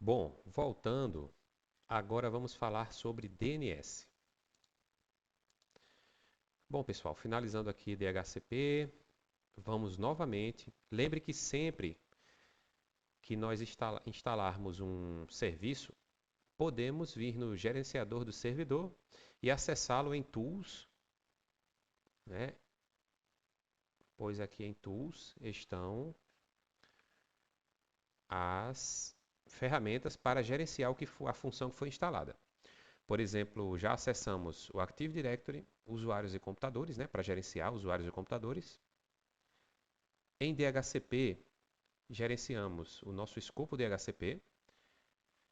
Bom, voltando, agora vamos falar sobre DNS. Bom, pessoal, finalizando aqui DHCP, vamos novamente. Lembre que sempre que nós instalarmos um serviço, podemos vir no gerenciador do servidor e acessá-lo em Tools, né? Pois aqui em Tools estão as ferramentas para gerenciar a função que foi instalada. Por exemplo, já acessamos o Active Directory, usuários e computadores, né, para gerenciar usuários e computadores. Em DHCP, gerenciamos o nosso escopo DHCP.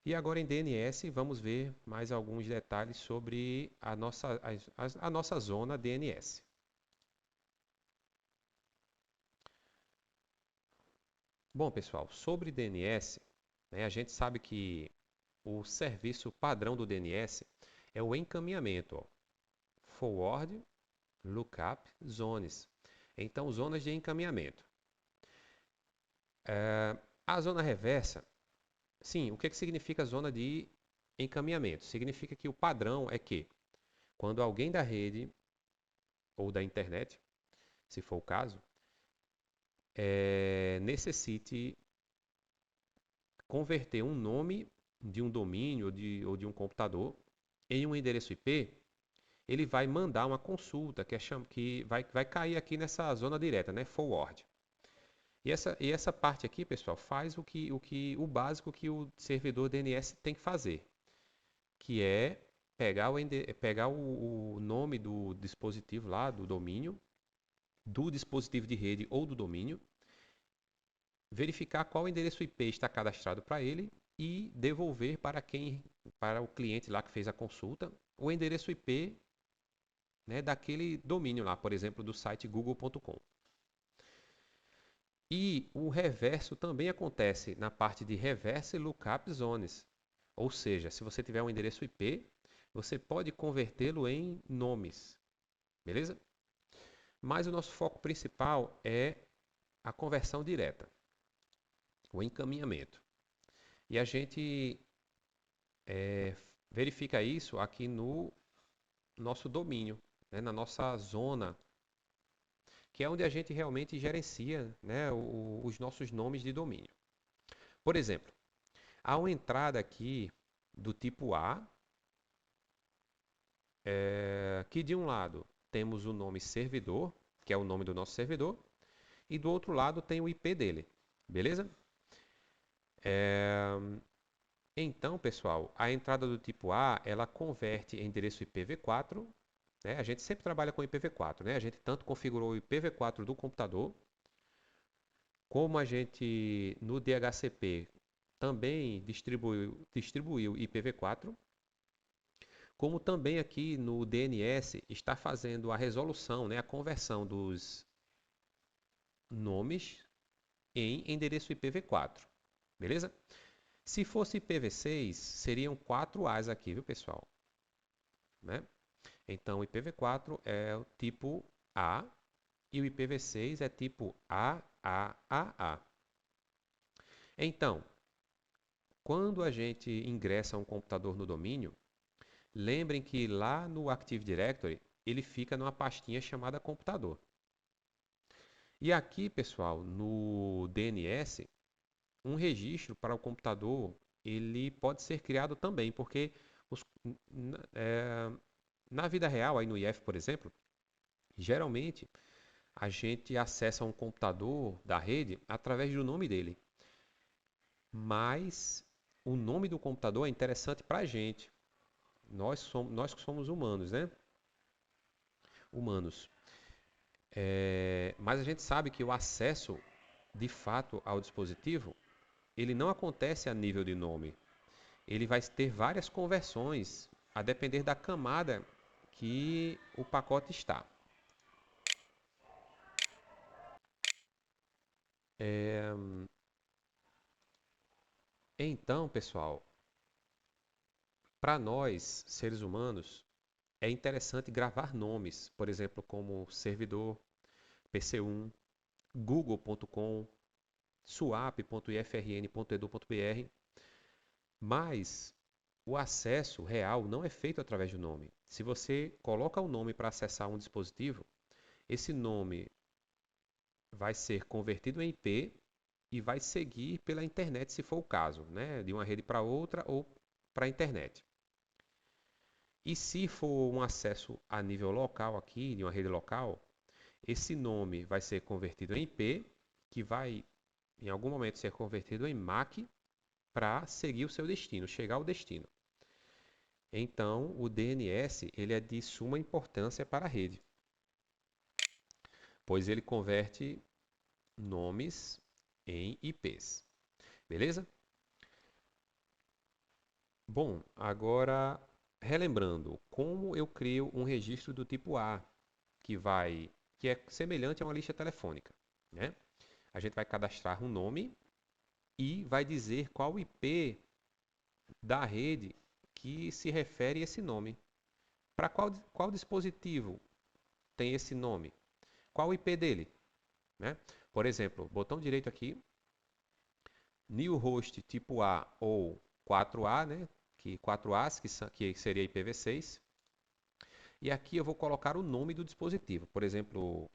E agora em DNS, vamos ver mais alguns detalhes sobre a nossa zona DNS. Bom, pessoal, sobre DNS, né, a gente sabe que o serviço padrão do DNS é o encaminhamento, ó, Forward, Lookup, Zones. Então, zonas de encaminhamento. A zona reversa, sim, o que significa zona de encaminhamento? Significa que o padrão é que, quando alguém da rede ou da internet, se for o caso, necessite converter um nome de um domínio ou de um computador em um endereço IP, ele vai mandar uma consulta que vai cair aqui nessa zona direta, né? Forward. E essa parte aqui, pessoal, faz o básico que o servidor DNS tem que fazer, que é pegar o nome do dispositivo lá, do domínio, do dispositivo de rede ou do domínio, verificar qual endereço IP está cadastrado para ele e devolver para o cliente lá que fez a consulta, o endereço IP, né, daquele domínio lá, por exemplo, do site google.com. E o reverso também acontece na parte de reverse lookup zones. Ou seja, se você tiver um endereço IP, você pode convertê-lo em nomes, beleza? Mas o nosso foco principal é a conversão direta, o encaminhamento. E a gente verifica isso aqui no nosso domínio, né, na nossa zona, que é onde a gente realmente gerencia, né, os nossos nomes de domínio. Por exemplo, há uma entrada aqui do tipo A, que de um lado temos o nome servidor, que é o nome do nosso servidor, e do outro lado tem o IP dele, beleza? Então, pessoal, a entrada do tipo A, ela converte endereço IPv4, né? A gente sempre trabalha com IPv4, né? A gente tanto configurou o IPv4 do computador, como a gente no DHCP também distribuiu IPv4, como também aqui no DNS está fazendo a resolução, né, a conversão dos nomes em endereço IPv4, beleza? Se fosse IPv6, seriam 4 As aqui, viu, pessoal? Né? Então, o IPv4 é o tipo A e o IPv6 é tipo AAAA. Então, quando a gente ingressa um computador no domínio, lembrem que lá no Active Directory ele fica numa pastinha chamada computador. E aqui, pessoal, no DNS, um registro para o computador ele pode ser criado também, porque os, na vida real, aí no IF, por exemplo, geralmente a gente acessa um computador da rede através do nome dele. Mas o nome do computador é interessante para a gente. Nós que somos humanos, né? Humanos. Mas a gente sabe que o acesso, de fato, ao dispositivo, ele não acontece a nível de nome. Ele vai ter várias conversões, a depender da camada que o pacote está. Então, pessoal, para nós, seres humanos, é interessante gravar nomes, por exemplo, como servidor, PC1, google.com, swap.ifrn.edu.br. Mas o acesso real não é feito através do nome. Se você coloca o nome para acessar um dispositivo, esse nome vai ser convertido em IP e vai seguir pela internet, se for o caso, né? De uma rede para outra ou para a internet. E se for um acesso a nível local aqui, de uma rede local, esse nome vai ser convertido em IP, que vai em algum momento ser convertido em MAC para seguir o seu destino, chegar ao destino. Então, o DNS ele é de suma importância para a rede, pois ele converte nomes em IPs. Beleza? Bom, agora relembrando, como eu crio um registro do tipo A, que é semelhante a uma lista telefônica, né? A gente vai cadastrar um nome e vai dizer qual IP da rede que se refere a esse nome. Para qual dispositivo tem esse nome? Qual o IP dele? Né? Por exemplo, botão direito aqui, new host tipo A ou 4A, né? Que 4As, que seria IPv6. E aqui eu vou colocar o nome do dispositivo, por exemplo,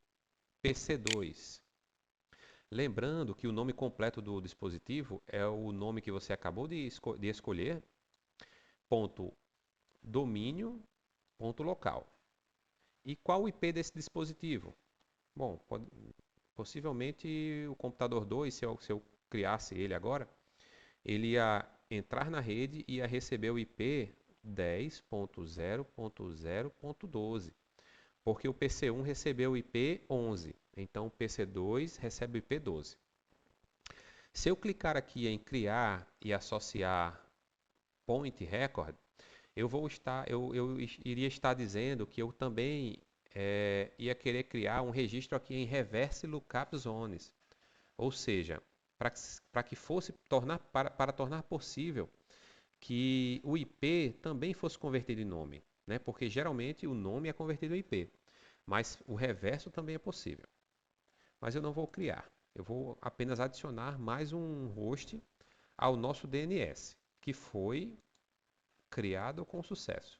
PC2. Lembrando que o nome completo do dispositivo é o nome que você acabou de escolher, ponto domínio, ponto local. E qual o IP desse dispositivo? Bom, possivelmente o computador 2, se eu criasse ele agora, ele ia entrar na rede e ia receber o IP 10.0.0.12, porque o PC1 recebeu o IP 11, então o PC2 recebe o IP 12. Se eu clicar aqui em criar e associar point record, eu iria estar dizendo que eu também ia querer criar um registro aqui em reverse lookup zones, ou seja, para que fosse para tornar possível que o IP também fosse convertido em nome, né? Porque geralmente o nome é convertido em IP, mas o reverso também é possível. Mas eu não vou criar, eu vou apenas adicionar mais um host ao nosso DNS, que foi criado com sucesso.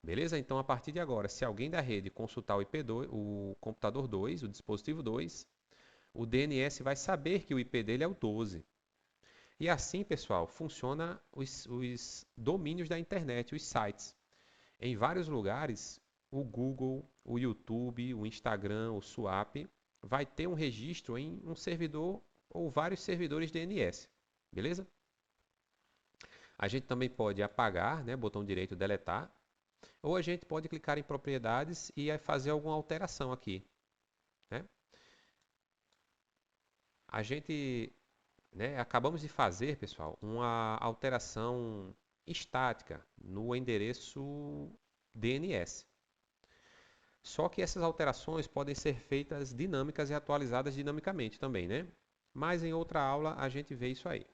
Beleza? Então, a partir de agora, se alguém da rede consultar o IP2, o computador 2, o dispositivo 2, o DNS vai saber que o IP dele é o 12. E assim, pessoal, funciona os domínios da internet, os sites. Em vários lugares, o Google, o YouTube, o Instagram, o Swap, vai ter um registro em um servidor ou vários servidores DNS. Beleza? A gente também pode apagar, né, botão direito deletar, ou a gente pode clicar em propriedades e fazer alguma alteração aqui, né? A gente, né, acabamos de fazer, pessoal, uma alteração estática no endereço DNS. Só que essas alterações podem ser feitas dinâmicas e atualizadas dinamicamente também, né? Mas em outra aula a gente vê isso aí.